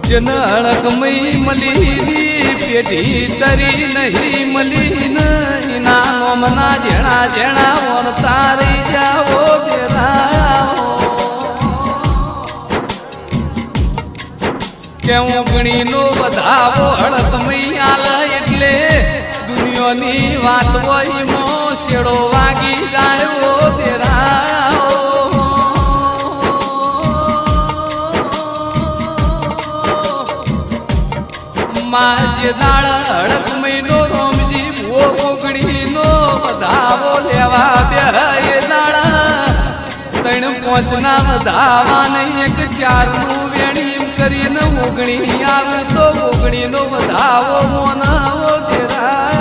જન અળગમઈ મલીની પેઢી તરી નહીં મલી ના નોમના જેણા જેણા વણતા રહી જાઓ બેરાઓ કેવું ગણીનો વધાવો અળગમઈ આલ એટલે દુનિયાની વાત હોય મો શેડો વાગી ગાયો બેરાઓ માજે દાળ અળગમઈનો રોમજી ભો ઓગણીનો વધાવો લેવા બે દાડા ત્રણ પોંચના વધાવા નહીં એક ચારનું વેણી કરીને ઓગણી આવે તો ઓગણીનો વધાવો મોનાવો તેરા